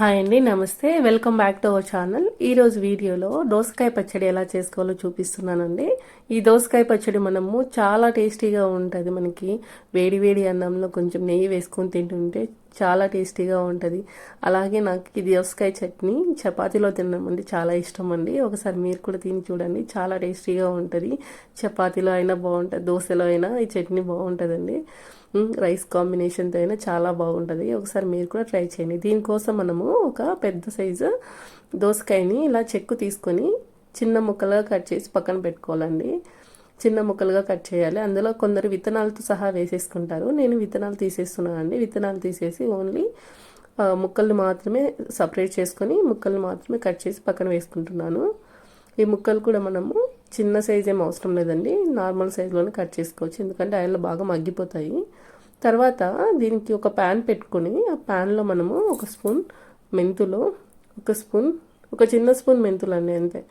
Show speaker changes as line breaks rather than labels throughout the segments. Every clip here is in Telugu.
హాయ్ అండి, నమస్తే. Welcome back to our channel. ఈరోజు వీడియోలో దోసకాయ పచ్చడి ఎలా చేసుకోవాలో చూపిస్తున్నానండి. ఈ దోసకాయ పచ్చడి మనము చాలా టేస్టీగా ఉంటుంది. మనకి వేడి వేడి అన్నంలో కొంచెం నెయ్యి వేసుకొని తింటుంటే చాలా టేస్టీగా ఉంటుంది. అలాగే నాకు ఈ దోసకాయ చట్నీ చపాతీలో తినడం అంటే చాలా ఇష్టం అండి. ఒకసారి మీరు కూడా తిని చూడండి, చాలా టేస్టీగా ఉంటుంది. చపాతీలో అయినా బాగుంటుంది, దోశలో అయినా ఈ చట్నీ బాగుంటుందండి. రైస్ కాంబినేషన్తో అయినా చాలా బాగుంటుంది. ఒకసారి మీరు కూడా ట్రై చేయండి. దీనికోసం మనము ఒక పెద్ద సైజు దోసకాయని ఇలా చెక్కు తీసుకొని చిన్న ముక్కలుగా కట్ చేసి పక్కన పెట్టుకోవాలండి. చిన్న ముక్కలుగా కట్ చేయాలి. అందులో కొందరు విత్తనాలతో సహా వేసేసుకుంటారు. నేను విత్తనాలు తీసేస్తున్నానండి. విత్తనాలు తీసేసి ఓన్లీ ముక్కల్ని మాత్రమే సపరేట్ చేసుకొని ముక్కల్ని మాత్రమే కట్ చేసి పక్కన వేసుకుంటున్నాను. ఈ ముక్కలు కూడా మనము చిన్న సైజ్ ఏం అవసరం లేదండి, నార్మల్ సైజులోనే కట్ చేసుకోవచ్చు, ఎందుకంటే ఆయిల్లో బాగా మగ్గిపోతాయి. తర్వాత దీనికి ఒక ప్యాన్ పెట్టుకొని ఆ ప్యాన్లో మనము ఒక స్పూన్ మెంతులు, ఒక చిన్న స్పూన్ మెంతులు అండి అంతే.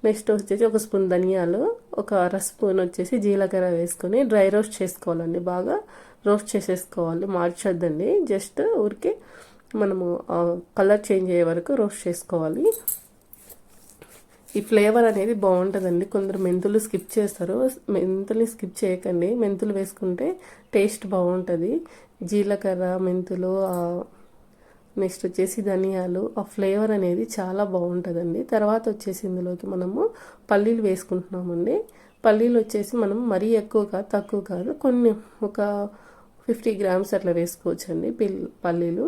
నెక్స్ట్ వచ్చేసి ఒక స్పూన్ ధనియాలు, ఒక అర స్పూన్ వచ్చేసి జీలకర్ర వేసుకొని డ్రై రోస్ట్ చేసుకోవాలండి. బాగా రోస్ట్ చేసేసుకోవాలి, మార్చొద్దండి. జస్ట్ ఊరికే మనము కలర్ చేంజ్ అయ్యే వరకు రోస్ట్ చేసుకోవాలి. ఈ ఫ్లేవర్ అనేది బాగుంటుందండి. కొందరు మెంతులు స్కిప్ చేస్తారు, మెంతుల్ని స్కిప్ చేయకండి. మెంతులు వేసుకుంటే టేస్ట్ బాగుంటుంది. జీలకర్ర, మెంతులు, నెక్స్ట్ వచ్చేసి ధనియాలు, ఆ ఫ్లేవర్ అనేది చాలా బాగుంటుందండి. తర్వాత వచ్చేసి ఇందులోకి మనము పల్లీలు వేసుకుంటున్నామండి. పల్లీలు వచ్చేసి మనం మరీ ఎక్కువ కాదు, తక్కువ కాదు, కొన్ని ఒక 50 గ్రామ్స్ అట్లా వేసుకోవచ్చండి పల్లీలు.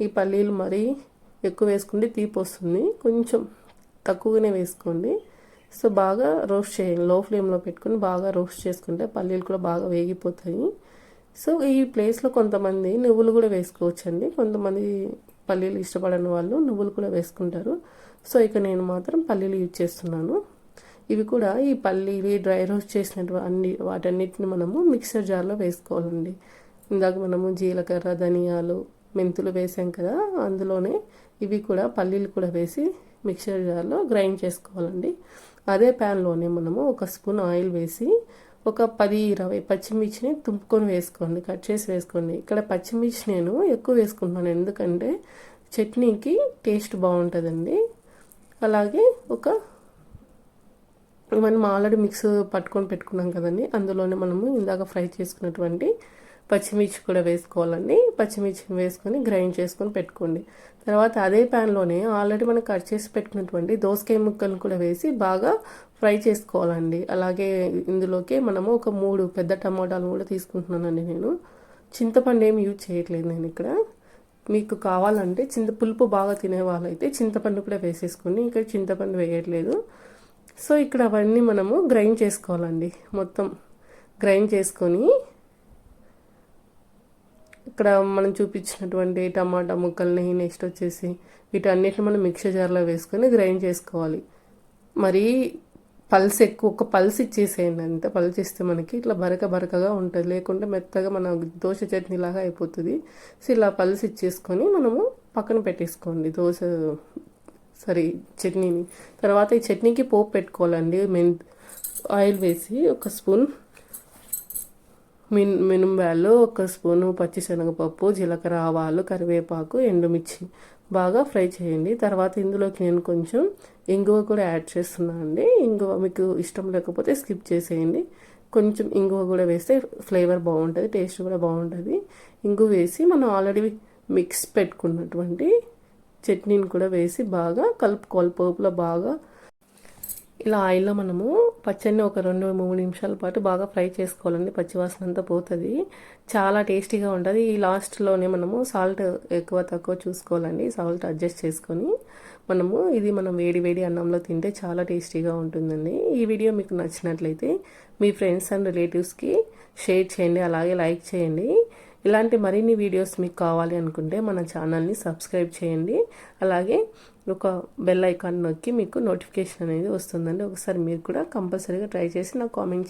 ఈ పల్లీలు మరీ ఎక్కువ వేసుకుంటే తీపి వస్తుంది, కొంచెం తక్కువగానే వేసుకోండి. సో బాగా రోస్ట్ చేయండి, లో ఫ్లేమ్లో పెట్టుకొని బాగా రోస్ట్ చేసుకుంటే పల్లీలు కూడా బాగా వేగిపోతాయి. సో ఈ ప్లేస్లో కొంతమంది నువ్వులు కూడా వేసుకోవచ్చండి. కొంతమంది పల్లీలు ఇష్టపడని వాళ్ళు నువ్వులు కూడా వేసుకుంటారు. సో ఇక నేను మాత్రం పల్లీలు యూజ్ చేస్తున్నాను. ఇవి కూడా ఈ పల్లీలు డ్రై రోస్ట్ చేసినటువంటి వాటన్నిటిని మనము మిక్సర్ జార్లో వేసుకోవాలండి. ఇందాక మనము జీలకర్ర, ధనియాలు, మెంతులు వేసాం కదా, అందులోనే ఇవి కూడా పల్లీలు కూడా వేసి మిక్సర్ జార్లో గ్రైండ్ చేసుకోవాలండి. అదే ప్యాన్లోనే మనము ఒక స్పూన్ ఆయిల్ వేసి ఒక 10-20 పచ్చిమిర్చిని తుంపుకొని వేసుకోండి, కట్ చేసి వేసుకోండి. ఇక్కడ పచ్చిమిర్చి నేను ఎక్కువ వేసుకుంటున్నాను, ఎందుకంటే చట్నీకి టేస్ట్ బాగుంటుందండి. అలాగే మనం ఆల్రెడీ మిక్స్ పట్టుకొని పెట్టుకున్నాం కదండి, అందులోనే మనము ఇందాక ఫ్రై చేసుకున్నటువంటి పచ్చిమిర్చి కూడా వేసుకోవాలండి. పచ్చిమిర్చిని వేసుకొని గ్రైండ్ చేసుకొని పెట్టుకోండి. తర్వాత అదే ప్యాన్లోనే ఆల్రెడీ మనం కట్ చేసి పెట్టుకున్నటువంటి దోసకాయ ముక్కలను కూడా వేసి బాగా ఫ్రై చేసుకోవాలండి. అలాగే ఇందులోకి మనము ఒక 3 పెద్ద టమాటాలు కూడా తీసుకుంటున్నానండి. నేను చింతపండు ఏమి యూజ్ చేయట్లేదు నేను ఇక్కడ. మీకు కావాలంటే పులుపు బాగా తినే వాళ్ళైతే చింతపండు కూడా వేసేసుకోండి. ఇక్కడ చింతపండు వేయట్లేదు. సో ఇక్కడ అవన్నీ మనము గ్రైండ్ చేసుకోవాలండి. మొత్తం గ్రైండ్ చేసుకొని ఇక్కడ మనం చూపించినటువంటి టమాటా ముక్కల్ని, నెక్స్ట్ వచ్చేసి వీటన్నిటిని మనం మిక్సర్ జార్లో వేసుకొని గ్రైండ్ చేసుకోవాలి. మరీ ఒక పల్స్ ఇచ్చేసేయండి, అంతే. పల్స్ ఇస్తే మనకి ఇట్లా బరకగా ఉంటుంది, లేకుంటే మెత్తగా మన దోశ చట్నీ లాగా అయిపోతుంది. సో ఇలా పల్స్ ఇచ్చేసుకొని మనము పక్కన పెట్టేసుకోండి చట్నీని. తర్వాత ఈ చట్నీకి పోపు పెట్టుకోవాలండి. ఆయిల్ వేసి ఒక స్పూన్ మినుంబ్యాలు, ఒక స్పూను పచ్చిశనగపప్పు, జీలకర్ర, ఆవాలు, కరివేపాకు, ఎండుమిర్చి బాగా ఫ్రై చేయండి. తర్వాత ఇందులోకి నేను కొంచెం ఇంగువ కూడా యాడ్ చేస్తున్నాను అండి. ఇంగువ మీకు ఇష్టం లేకపోతే స్కిప్ చేసేయండి. కొంచెం ఇంగువ కూడా వేస్తే ఫ్లేవర్ బాగుంటుంది, టేస్ట్ కూడా బాగుంటుంది. ఇంగువ వేసి మనం ఆల్రెడీ మిక్స్ పెట్టుకున్నటువంటి చట్నీని కూడా వేసి బాగా కలుపుకోవాలి. పోపులో బాగా ఇలా ఆయిల్లో మనము పచ్చడిని ఒక 2-3 నిమిషాల పాటు బాగా ఫ్రై చేసుకోవాలండి. పచ్చివాసన అంతా పోతుంది, చాలా టేస్టీగా ఉంటుంది. ఈ లాస్ట్లోనే మనము సాల్ట్ ఎక్కువ తక్కువ చూసుకోవాలండి. సాల్ట్ అడ్జస్ట్ చేసుకొని మనం వేడి అన్నంలో తింటే చాలా టేస్టీగా ఉంటుందండి. ఈ వీడియో మీకు నచ్చినట్లయితే మీ ఫ్రెండ్స్ అండ్ రిలేటివ్స్కి షేర్ చేయండి, అలాగే లైక్ చేయండి. ఇలాంటి మరిన్ని వీడియోస్ మీకు కావాలి అనుకుంటే మన ఛానల్ని సబ్స్క్రైబ్ చేయండి. అలాగే ఒక బెల్ ఐకాన్ నొక్కి మీకు నోటిఫికేషన్ అనేది వస్తుందండి. ఒకసారి మీరు కూడా కంపల్సరీగా ట్రై చేసి నాకు కామెంట్